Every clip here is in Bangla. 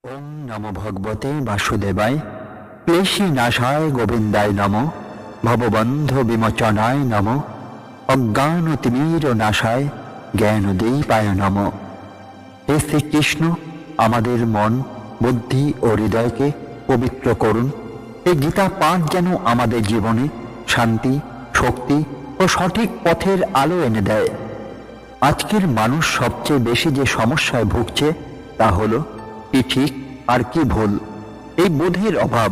ওম নমো ভগবতে বাসুদেবায় ক্লেশী নাশায় গোবিন্দায় নমঃ ভববন্ধ বিমোচনায় নমঃ অজ্ঞানতিমির নাশায় জ্ঞানদীপায় নমঃ। হে শ্রীকৃষ্ণ, আমাদের মন, বুদ্ধি ও হৃদয়কে পবিত্র করুন। এই গীতা পাঠ যেন আমাদের জীবনে শান্তি, শক্তি ও সঠিক পথের আলো এনে দেয়। আজকের মানুষ সবচেয়ে বেশি যে সমস্যায় ভুগছে তা হলো কি ঠিক আর কি ভুল, এই বোধের অভাব।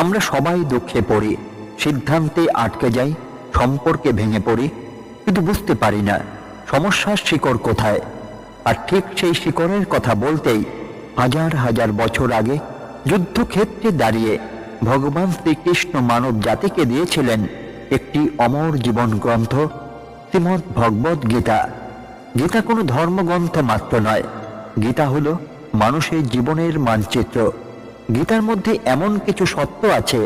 আমরা সবাই দুঃখে পড়ি, সিদ্ধান্তে আটকে যাই, সম্পর্কে ভেঙে পড়ি, কিন্তু বুঝতে পারি না সমস্যার শিকড় কোথায়। আর ঠিক সেই শিকড়ের কথা বলতেই হাজার হাজার বছর আগে যুদ্ধক্ষেত্রে দাঁড়িয়ে ভগবান শ্রীকৃষ্ণ মানব জাতিকে দিয়েছিলেন একটি অমর জীবন গ্রন্থ, শ্রীমদ্ ভগবদ্ গীতা। গীতা কোনো ধর্মগ্রন্থ মাত্র নয়, গীতা হলো মানুষের জীবনের মানচিত্র। গীতার মধ্যে এমন কিছু সত্য আছে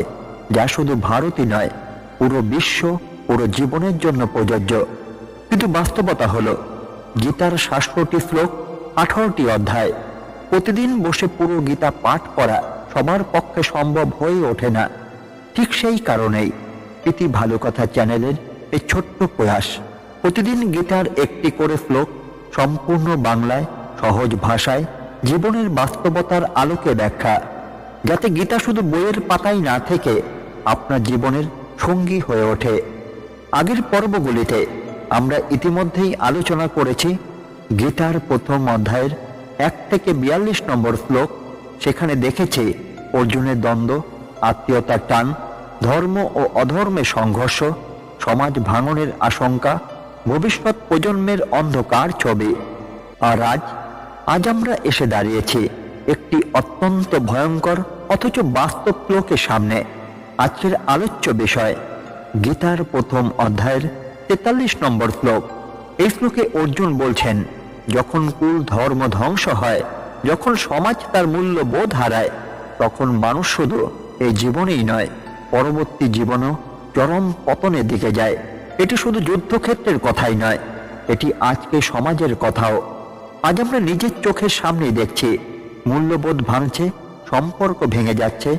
যা শুধু ভারতই নয়, পুরো বিশ্ব, পুরো জীবনের জন্য প্রযোজ্য। কিন্তু বাস্তবতা হলো গীতার ৬৭টি শ্লোক, ১৮টি অধ্যায়। প্রতিদিন বসে পুরো গীতা পাঠ করা সবার পক্ষে সম্ভব হয়ে ওঠে না। ঠিক সেই কারণেই প্রীতি ভালো কথা চ্যানেলের এই ছোট্ট প্রয়াস, প্রতিদিন গীতার একটি করে শ্লোক সম্পূর্ণ বাংলায় সহজ ভাষায় জীবনের বাস্তবতার আলোকে ব্যাখ্যা, যাতে গীতা শুধু বইয়ের পাতায় না থেকে আপনার জীবনের সঙ্গী হয়ে ওঠে। আগের পর্বগুলিতে আমরা ইতিমধ্যেই আলোচনা করেছি গীতার প্রথম অধ্যায়ের ১ থেকে ৪২ নম্বর শ্লোক। সেখানে দেখেছি অর্জুনের দ্বন্দ্ব, আত্মীয়তার টান, ধর্ম ও অধর্মের সংঘর্ষ, সমাজ ভাঙনের আশঙ্কা, ভবিষ্যৎ প্রজন্মের অন্ধকার ছবি। আর আজ আমরা এসে দাঁড়িয়েছি একটি অত্যন্ত ভয়ঙ্কর অথচ বাস্তব শ্লোকের সামনে। আজকের আলোচ্য বিষয় গীতার প্রথম অধ্যায়ের ৪৩ নম্বর শ্লোক। এই শ্লোকে অর্জুন বলছেন, যখন কুল ধর্ম ধ্বংস হয়, যখন সমাজ তার মূল্যবোধ হারায়, তখন মানুষ শুধু এই জীবনেই নয়, পরবর্তী জীবনও চরম পতনের দিকে যায়। এটি শুধু যুদ্ধক্ষেত্রের কথাই নয়, এটি আজকে সমাজের কথাও। আজ আমরা নিজের চোখের সামনেই দেখছি মূল্যবোধ ভাঙছে, সম্পর্ক ভেঙে যাচ্ছে,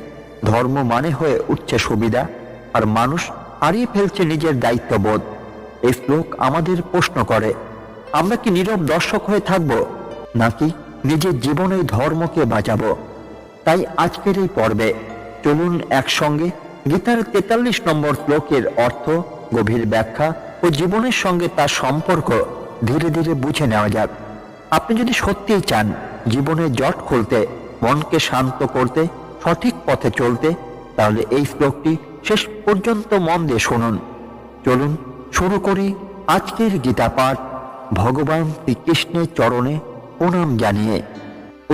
ধর্ম মানে হয়ে উঠছে সুবিধা, আর মানুষ হারিয়ে ফেলছে নিজের দায়িত্ববোধ। এই শ্লোক আমাদের প্রশ্ন করে, আমরা কি নীরব দর্শক হয়ে থাকব, নাকি নিজের জীবনে ধর্মকে বাঁচাবো? তাই আজকের এই পর্বে চলুন একসঙ্গে গীতার ৪৩ নম্বর শ্লোকের অর্থ, গভীর ব্যাখ্যা ও জীবনের সঙ্গে তার সম্পর্ক ধীরে ধীরে বুঝে নেওয়া যাক। আপনি যদি সত্যিই চান জীবনের জট খুলতে, মনকে শান্ত করতে, সঠিক পথে চলতে, তাহলে এই শ্লোকটি শেষ পর্যন্ত মন দিয়ে শুনুন। চলুন শুরু করি আজকের গীতা পাঠ ভগবান শ্রীকৃষ্ণের চরণে প্রণাম জানিয়ে।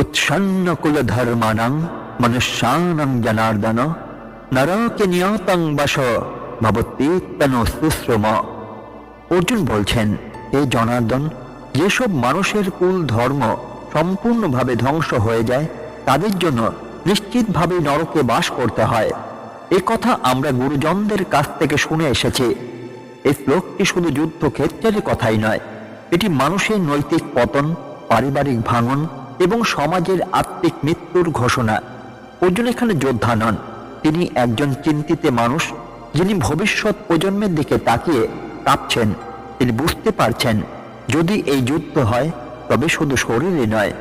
উৎসন্ন কুল ধর্মানাং মনুষ্যানাং জনার্দন নরকে নিয়তং বশ ভবতীত্তনো সুশ্রম। অর্জুন বলছেন, হে জনার্দন, যেসব মানুষের কুল ধর্ম সম্পূর্ণভাবে ধ্বংস হয়ে যায়, তাদের জন্য নিশ্চিতভাবে নরকে বাস করতে হয়। এ কথা আমরা গুরুজনদের কাছ থেকে শুনে এসেছি। এই শ্লোকটি শুধু যুদ্ধক্ষেত্রের কথাই নয়, এটি মানুষের নৈতিক পতন, পারিবারিক ভাঙন এবং সমাজের আত্মিক মৃত্যুর ঘোষণা। অর্জুন এখানে যোদ্ধা নন, তিনি একজন চিন্তিত মানুষ, যিনি ভবিষ্যৎ প্রজন্মের দিকে তাকিয়ে কাঁপছেন। তিনি বুঝতে পারছেন, যদি এই যুদ্ধ হয় তবে শুধু শরীরে নয়,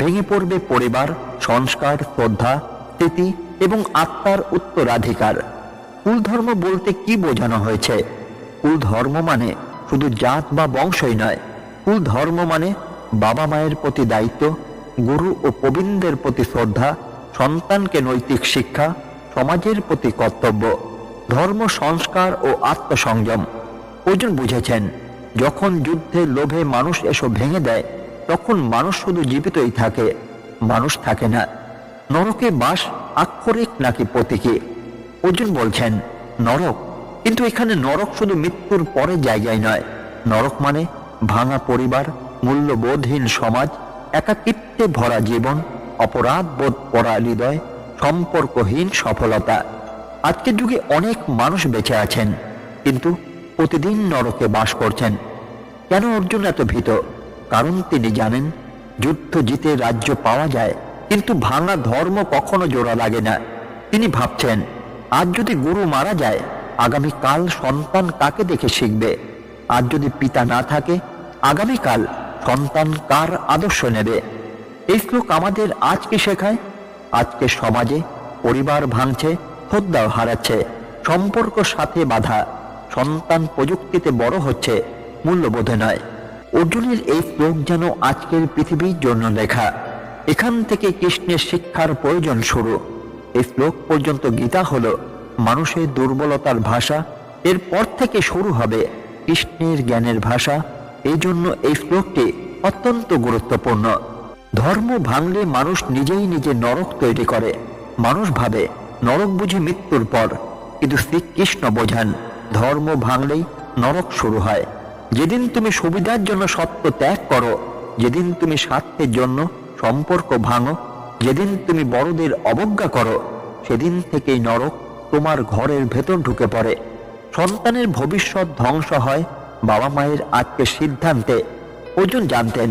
ভেঙে পড়বে পরিবার, সংস্কার, শ্রদ্ধা, স্মৃতি এবং আত্মার উত্তরাধিকার। কুল ধর্ম বলতে কি বোঝানো হয়েছে? কুল ধর্ম মানে শুধু জাত বা বংশই নয়, কুল ধর্ম মানে বাবা মায়ের প্রতি দায়িত্ব, গুরু ও প্রবীণদের প্রতি শ্রদ্ধা, সন্তানকে নৈতিক শিক্ষা, সমাজের প্রতি কর্তব্য, ধর্ম সংস্কার ও আত্মসংযম। অর্জুন বুঝেছেন, যখন যুদ্ধের লোভে মানুষ এসব ভেঙে দেয়, তখন মানুষ শুধু জীবিতই থাকে, মানুষ থাকে না। নরকে বাস আক্ষরিক নাকি প্রতীকী? অর্জুন বলছেন নরক, কিন্তু এখানে নরক শুধু মৃত্যুর পরে জায়গায় নয়। নরক মানে ভাঙা পরিবার, মূল্যবোধহীন সমাজ, একাকিত্বে ভরা জীবন, অপরাধ বোধ করা হৃদয়, সম্পর্কহীন সফলতা। আজকের যুগে অনেক মানুষ বেঁচে আছেন, কিন্তু প্রতিদিন নরকে বাস করছেন। কেন অর্জুন এত ভীত? কারণ তিনি জানেন যুদ্ধ জিতে রাজ্য পাওয়া যায়, কিন্তু ভাঙা ধর্ম কখনো জোড়া লাগে না। তিনি ভাবছেন, আজ যদি গুরু মারা যায়, আগামীকাল সন্তান কাকে দেখে শিখবে? আজ যদি পিতা না থাকে, আগামীকাল সন্তান কার আদর্শ নেবে? এই শ্লোক আমাদের আজ কি শেখায়? আজকে সমাজে পরিবার ভাঙছে, শ্রদ্ধা হারাচ্ছে, সম্পর্ক সাথে বাধা, সন্তান প্রযুক্তিতে বড় হচ্ছে, মূল্যবোধে নয়। অর্জুনের এই শ্লোক যেন আজকের পৃথিবীর জন্য লেখা। এখান থেকে কৃষ্ণের শিক্ষার প্রয়োজন শুরু। এই শ্লোক পর্যন্ত গীতা হলো মানুষের দুর্বলতার ভাষা, এরপর থেকে শুরু হবে কৃষ্ণের জ্ঞানের ভাষা। এই জন্য এই শ্লোকটি অত্যন্ত গুরুত্বপূর্ণ। ধর্ম ভাঙলে মানুষ নিজেই নিজে নরক তৈরি করে। মানুষ ভাবে নরক বুঝি মৃত্যুর পর, কিন্তু শ্রীকৃষ্ণ বোঝান ধর্ম ভাঙলেই নরক শুরু হয়। যেদিন তুমি সুবিধার জন্য সত্য ত্যাগ করো, যেদিন তুমি স্বার্থের জন্য সম্পর্ক ভাঙো, যেদিন তুমি বড়দের অবজ্ঞা করো, সেদিন থেকেই নরক তোমার ঘরের ভেতর ঢুকে পড়ে। সন্তানের ভবিষ্যৎ ধ্বংস হয় বাবা মায়ের আজকের সিদ্ধান্তে। অর্জুন জানতেন,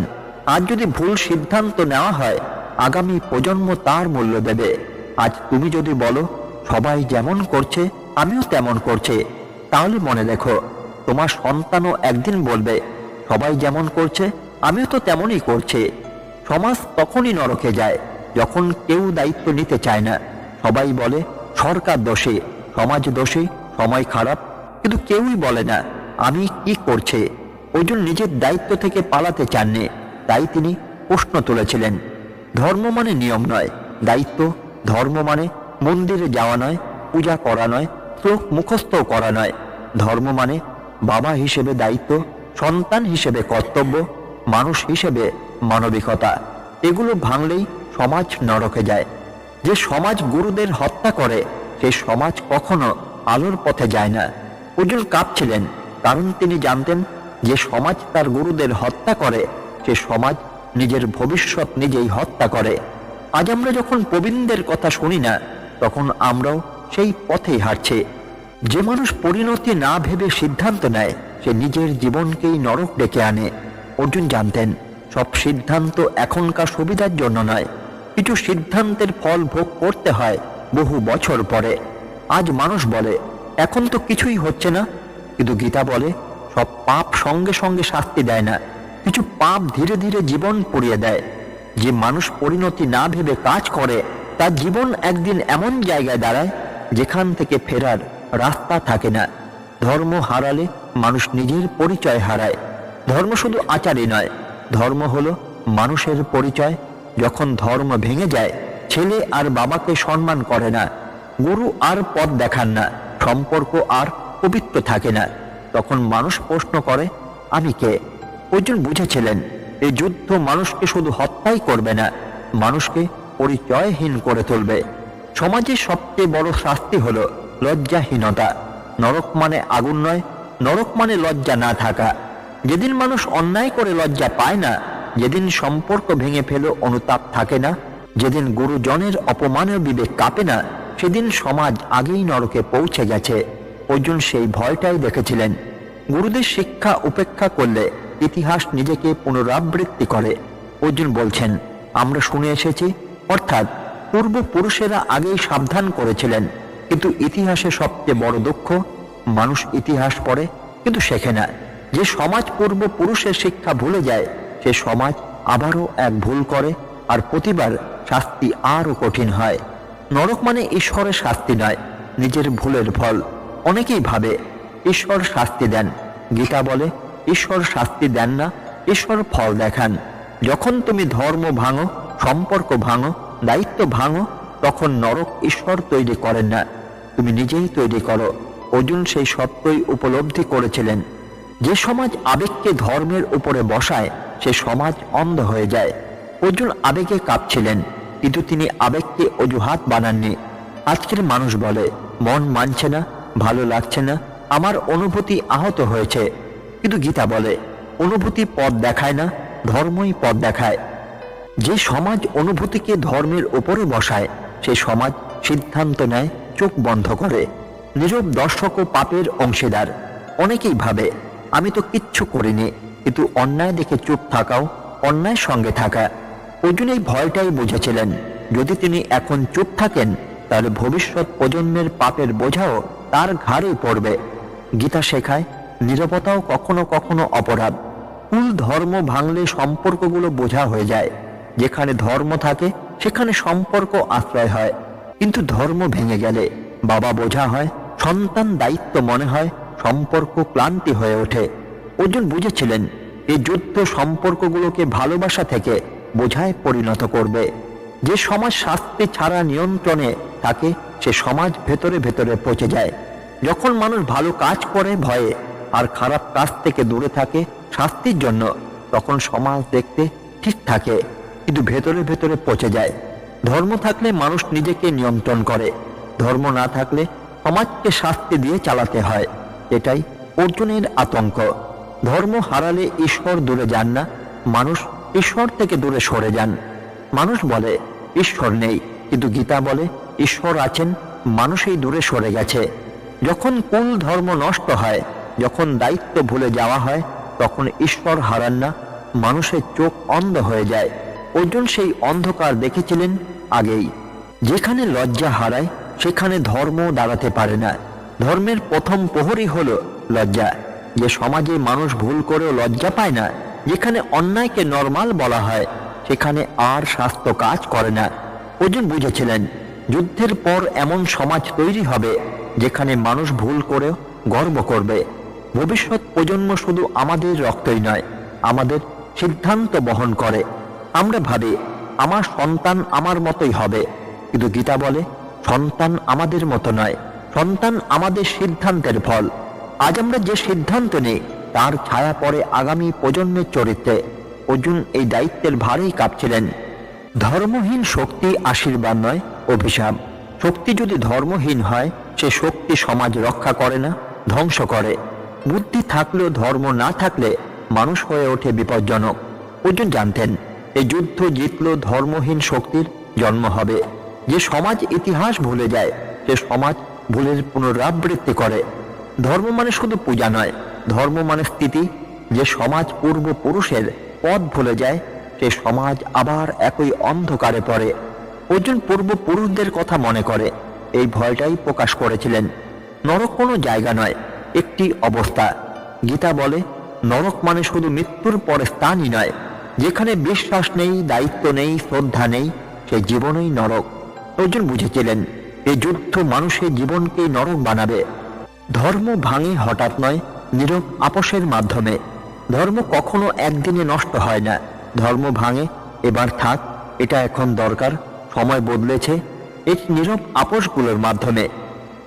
আজ যদি ভুল সিদ্ধান্ত নেওয়া হয়, আগামী প্রজন্ম তার মূল্য দেবে। আজ তুমি যদি বলো সবাই যেমন করছে আমিও তেমন করছি, তাহলে মনে রেখো তোমার সন্তানও একদিন বলবে সবাই যেমন করছে আমিও তো তেমনই করছি। সমাজ তখনই নরকে যায় যখন কেউ দায়িত্ব নিতে চায় না। সবাই বলে সরকার দোষী, সমাজ দোষী, সময় খারাপ, কিন্তু কেউই বলে না আমি কি করছে। অর্জুন নিজের দায়িত্ব থেকে পালাতে চাননি, তাই তিনি প্রশ্ন তুলেছিলেন, ধর্ম মানে নিয়ম নয়, দায়িত্ব। ধর্ম মানে মন্দিরে যাওয়া নয়, পূজা করা নয়, শ্লোক মুখস্থ করা নয়। ধর্ম মানে বাবা হিসেবে দায়িত্ব, সন্তান হিসেবে কর্তব্য, মানুষ হিসেবে মানবিকতা। এগুলো ভাঙলেই সমাজ নরকে যায়। যে সমাজ গুরুদের হত্যা করে, সেই সমাজ কখনো আলোর পথে যায় না। অর্জুন কাঁপছিলেন, কারণ তিনি জানতেন যে সমাজ তার গুরুদের হত্যা করে, সে সমাজ নিজের ভবিষ্যৎ নিজেই হত্যা করে। আজ আমরা যখন প্রবীণদের কথা শুনি না, তখন আমরাও সেই পথেই হাঁটছি। যে মানুষ পরিণতি না ভেবে সিদ্ধান্ত নেয়, সে নিজের জীবনকেই নরক ডেকে আনে। অর্জুন জানতেন, সব সিদ্ধান্ত এখনকার সুবিধার জন্য নয়, কিছু সিদ্ধান্তের ফল ভোগ করতে হয় বহু বছর পরে। আজ মানুষ বলে এখন তো কিছুই হচ্ছে না, কিন্তু গীতা বলে সব পাপ সঙ্গে সঙ্গে শাস্তি দেয় না, কিছু পাপ ধীরে ধীরে জীবন পুড়িয়ে দেয়। যে মানুষ পরিণতি না ভেবে কাজ করে, তার জীবন একদিন এমন জায়গায় দাঁড়ায় যেখান থেকে ফেরার রাস্তা থাকে না। ধর্ম হারালে মানুষ নিজের পরিচয় হারায়। ধর্ম শুধু আচারই নয়, ধর্ম হলো মানুষের পরিচয়। যখন ধর্ম ভেঙে যায়, ছেলে আর বাবাকে সম্মান করে না, গুরু আর পথ দেখান না, সম্পর্ক আর পবিত্র থাকে না, তখন মানুষ প্রশ্ন করে আমি কে? অর্জুন বুঝেছিলেন এই যুদ্ধ মানুষকে শুধু হত্যাই করবে না, মানুষকে পরিচয়হীন করে তুলবে। সমাজের সবচেয়ে বড় শাস্তি হলো লজ্জাহীনতা। নরক মানে আগুন নয়, নরক মানে লজ্জা না থাকা। যেদিন মানুষ অন্যায় করে লজ্জা পায় না, যেদিন সম্পর্ক ভেঙে ফেলে অনুতাপ থাকে না, যেদিন গুরুজনের অপমানের বিবেক কাঁপে না, সেদিন সমাজ আগেই নরকে পৌঁছে গেছে। অর্জুন সেই ভয়টাই দেখেছিলেন। গুরুদের শিক্ষা উপেক্ষা করলে ইতিহাস নিজেকে পুনরাবৃত্তি করে। অর্জুন বলছেন, আমরা শুনে এসেছি, অর্থাৎ পূর্বপুরুষেরা আগেই সাবধান করেছিলেন, কিন্তু ইতিহাসে সবচেয়ে বড় দুঃখ, মানুষ ইতিহাস পড়ে কিন্তু শেখে না। যে সমাজ পূর্বপুরুষের শিক্ষা ভুলে যায়, সে সমাজ আবারও এক ভুল করে, আর প্রতিবার শাস্তি আরও কঠিন হয়। নরক মানে ঈশ্বরের শাস্তি নয়, নিজের ভুলের ফল। অনেকেই ভাবে ঈশ্বর শাস্তি দেন। গীতা বলে ঈশ্বর শাস্তি দেন না, ঈশ্বর ফল দেখান। যখন তুমি ধর্ম ভাঙো, সম্পর্ক ভাঙো, দায়িত্ব ভাঙো, তখন নরক ঈশ্বর তৈরি করেন না, তুমি নিজেই তৈরি করো। অর্জুন সেই সত্যই উপলব্ধি করেছিলেন। যে সমাজ আবেগকে ধর্মের উপরে বসায়, সে সমাজ অন্ধ হয়ে যায়। অর্জুন আবেগে কাঁপছিলেন, কিন্তু তিনি আবেগকে অজুহাত বানাননি। আজকের মানুষ বলে মন মানছে না, ভালো লাগছে না, আমার অনুভূতি আহত হয়েছে। কিন্তু গীতা বলে অনুভূতি পথ দেখায় না, ধর্মই পথ দেখায়। যে সমাজ অনুভূতিকে ধর্মের উপরে বসায়, সে সমাজ সিদ্ধান্ত নেয় চোখ বন্ধ করে। নীরব দর্শকও পাপের অংশীদার। অনেকেই ভাবে আমি তো কিচ্ছু করিনি, কিন্তু অন্যায় দেখে চুপ থাকাও অন্যায়ের সঙ্গে থাকা। অর্জুন এই ভয়টাই বুঝেছিলেন। যদি তিনি এখন চুপ থাকেন তাহলে ভবিষ্যৎ প্রজন্মের পাপের বোঝাও তার ঘাড়ে পড়বে। গীতা শেখায় নীরবতাও কখনো কখনো অপরাধ। কুল ধর্ম ভাঙলে সম্পর্কগুলো বোঝা হয়ে যায়। যেখানে ধর্ম থাকে সেখানে সম্পর্ক আশ্রয় হয়, কিন্তু ধর্ম ভেঙে গেলে বাবা বোঝা হয়, সন্তান দায়িত্ব মনে হয়, সম্পর্ক ক্লান্তি হয়ে ওঠে। অর্জুন বুঝেছিলেন এই যুদ্ধ সম্পর্কগুলোকে ভালোবাসা থেকে বোঝায় পরিণত করবে। যে সমাজ শাস্তি ছাড়া নিয়ন্ত্রণে থাকে সে সমাজ ভেতরে ভেতরে পচে যায়। যখন মানুষ ভালো কাজ করে ভয়ে আর খারাপ কাজ থেকে দূরে থাকে শাস্তির জন্য, তখন সমাজ দেখতে ঠিক থাকে কিন্তু ভেতরে ভেতরে পচে যায়। ধর্ম থাকলে মানুষ নিজেকে নিয়ন্ত্রণ করে, ধর্ম না থাকলে সমাজকে শাস্তি দিয়ে চালাতে হয়। এটাই অর্জুনের আতঙ্ক। ধর্ম হারালে ঈশ্বর দূরে যান না, মানুষ ঈশ্বর থেকে দূরে সরে যান। মানুষ বলে ঈশ্বর নেই, কিন্তু গীতা বলে ঈশ্বর আছেন, মানুষই দূরে সরে গেছে। যখন কুল ধর্ম নষ্ট হয়, যখন দায়িত্ব ভুলে যাওয়া হয়, তখন ঈশ্বর হারান না, মানুষের চোখ অন্ধ হয়ে যায়। অর্জুন সেই অন্ধকার দেখেছিলেন আগেই। যেখানে লজ্জা হারায় সেখানে ধর্ম দাঁড়াতে পারে না। ধর্মের প্রথম প্রহরী হলো লজ্জা। যে সমাজে মানুষ ভুল করেও লজ্জা পায় না, যেখানে অন্যায়কে নরমাল বলা হয়, সেখানে আর স্বাস্থ্য কাজ করে না। অর্জুন বুঝেছিলেন যুদ্ধের পর এমন সমাজ তৈরি হবে যেখানে মানুষ ভুল করেও গর্ব করবে। ভবিষ্যৎ প্রজন্ম শুধু আমাদের রক্তই নয়, আমাদের সিদ্ধান্ত বহন করে। আমরা ভাবি আমার সন্তান আমার মতোই হবে, কিন্তু গীতা বলে সন্তান আমাদের মতো নয়, সন্তান আমাদের সিদ্ধান্তের ফল। আজ আমরা যে সিদ্ধান্ত নিই তার ছায়া পড়ে আগামী প্রজন্মের চরিত্রে। অর্জুন এই দায়িত্বের ভারেই কাঁপছিলেন। ধর্মহীন শক্তি আশীর্বাদ নয়, অভিশাপ। শক্তি যদি ধর্মহীন হয় সে শক্তি সমাজ রক্ষা করে না, ধ্বংস করে। বুদ্ধি থাকলেও ধর্ম না থাকলে মানুষ হয়ে ওঠে বিপজ্জনক। অর্জুন জানতেন এই যুদ্ধ জিতলেও ধর্মহীন শক্তির জন্ম হবে। যে সমাজ ইতিহাস ভুলে যায় সে সমাজ ভুলের পুনরাবৃত্তি করে। ধর্ম মানে শুধু পূজা নয়, ধর্ম মানে স্থিতি। যে সমাজ পূর্বপুরুষের পথ ভুলে যায় সে সমাজ আবার একই অন্ধকারে পড়ে। অর্জুন পূর্বপুরুষদের কথা মনে করে এই ভয়টাই প্রকাশ করেছিলেন। নরক কোনো জায়গা নয়, একটি অবস্থা। গীতা বলে নরক মানে শুধু মৃত্যুর পরে স্থানই নয়, যেখানে বিশ্বাস নেই, দায়িত্ব নেই, শ্রদ্ধা নেই, সেই জীবনই নরক। অর্জুন বুঝেছিলেন এই যুদ্ধ মানুষের জীবনকে নরক বানাবে। ধর্ম ভাঙে হঠাৎ নয়, নীরব আপোষের মাধ্যমে। ধর্ম কখনো একদিনে নষ্ট হয় না। ধর্ম ভাঙে এবার থাক, এটা এখন দরকার, সময় বদলেছে, এই নীরব আপোষগুলোর মাধ্যমে।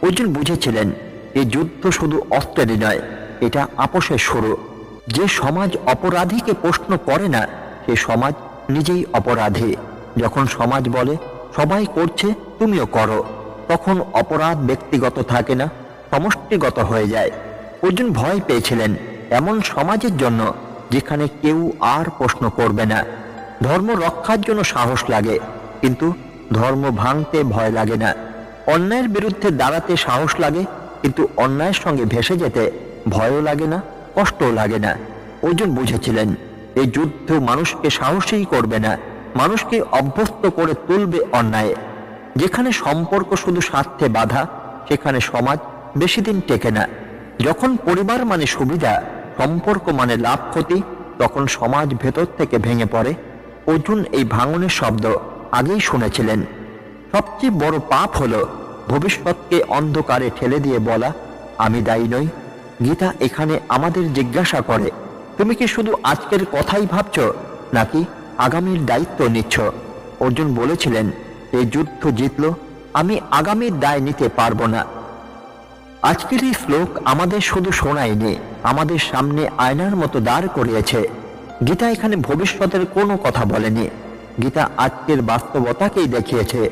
অর্জুন বুঝেছিলেন এই যুদ্ধ শুধু অস্ত্রেরই নয়, এটা আপোষের শুরু। যে সমাজ অপরাধীকে প্রশ্ন করে না সে সমাজ নিজেই অপরাধী। যখন সমাজ বলে সবাই করছে তুমিও করো, তখন অপরাধ ব্যক্তিগত থাকে না, সমষ্টিগত হয়ে যায়। অর্জুন ভয় পেয়েছিলেন এমন সমাজের জন্য যেখানে কেউ আর প্রশ্ন করবে না। ধর্ম রক্ষার জন্য সাহস লাগে, কিন্তু ধর্ম ভাঙতে ভয় লাগে না। অন্যায়ের বিরুদ্ধে দাঁড়াতে সাহস লাগে, কিন্তু অন্যায়ের সঙ্গে ভেসে যেতে ভয়ও লাগে না, কষ্টও লাগে না। অর্জুন বুঝেছিলেন এই যুদ্ধ মানুষকে সাহসী করবে না, মানুষকে অভ্যস্ত করে তুলবে অন্যায়ে। যেখানে সম্পর্ক শুধু স্বার্থে বাধা সেখানে সমাজ বেশি দিন টেকে না। যখন পরিবার মানে সুবিধা, সম্পর্ক মানে লাভ ক্ষতি, তখন সমাজ ভেতর থেকে ভেঙে পড়ে। অর্জুন এই ভাঙনের শব্দ আগেই শুনেছিলেন। সবচেয়ে বড় পাপ হলো ভবিষ্যৎকে অন্ধকারে ঠেলে দিয়ে বলা আমি দায়ী নই। গীতা এখানে আমাদের জিজ্ঞাসা করে তুমি কি শুধু আজকের কথাই ভাবছ নাকি আগামীর দায়িত্ব নিচ্ছ? অর্জুন বলেছিলেন এই যুদ্ধ জিতল, আমি আগামীর দায় নিতে পারবো না। আজকের এই শ্লোক আমাদের শুধু শোনায়নি, আমাদের সামনে আয়নার মতো দাঁড় করিয়েছে। গীতা এখানে ভবিষ্যতের কোনো কথা বলেনি, গীতা আজকের বাস্তবতাকেই দেখিয়েছে।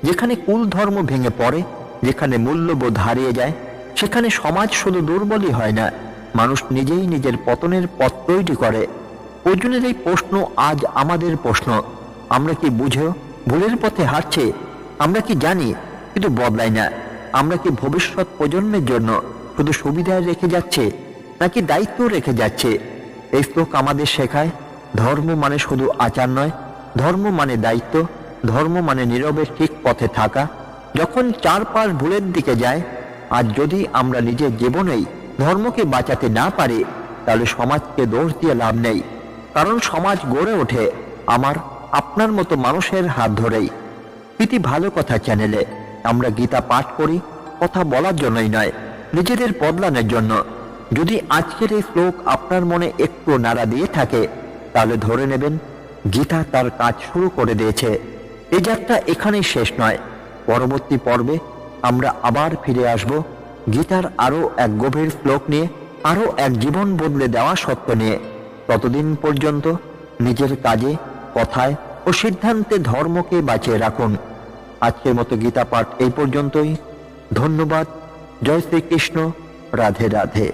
যেখানে কুল ধর্ম ভেঙে পড়ে, যেখানে মূল্যবোধ হারিয়ে যায়, সেখানে সমাজ শুধু দুর্বলই হয় না, মানুষ নিজেই নিজের পতনের পথ তৈরি করে। অর্জুনের এই প্রশ্ন আজ আমাদের প্রশ্ন। আমরা কি বুঝেও ভুলের পথে হাঁটছি? আমরা কি জানি কিন্তু বদলাই না? আমরা কি ভবিষ্যৎ প্রজন্মের জন্য শুধু সুবিধায় রেখে যাচ্ছে নাকি দায়িত্ব রেখে যাচ্ছে? এই শ্লোক আমাদের শেখায় ধর্ম মানে শুধু আচার নয়, ধর্ম মানে দায়িত্ব, ধর্ম মানে নীরবে ঠিক পথে থাকা। যখন চারপাশ ভুলের দিকে যায়, আর যদি আমরা নিজের জীবনেই ধর্মকে বাঁচাতে না পারি, তাহলে সমাজকে দোষ দিয়ে লাভ নেই। কারণ সমাজ গড়ে ওঠে আমার আপনার মতো মানুষের হাত ধরেই। প্রীতি ভালো কথা চ্যানেলে আমরা গীতা পাঠ করি কথা বলার জন্যই নয়, নিজেদের বদলানোর জন্য। যদি আজকের এই শ্লোক আপনার মনে একটু নাড়া দিয়ে থাকে, তাহলে ধরে নেবেন গীতা তার কাজ শুরু করে দিয়েছে। এই যাত্রা এখানেই শেষ নয়। পরবর্তী পর্বে আমরা আবার ফিরে আসব গীতার আরও এক গভীর শ্লোক নিয়ে, আরও এক জীবন বদলে দেওয়া সত্য নিয়ে। ততদিন পর্যন্ত নিজের কাজে, কথায় ও সিদ্ধান্তে ধর্মকে বাঁচিয়ে রাখুন। আজকের মতো গীতা পাঠ এই পর্যন্তই। ধন্যবাদ। জয় শ্রীকৃষ্ণ। রাধে রাধে।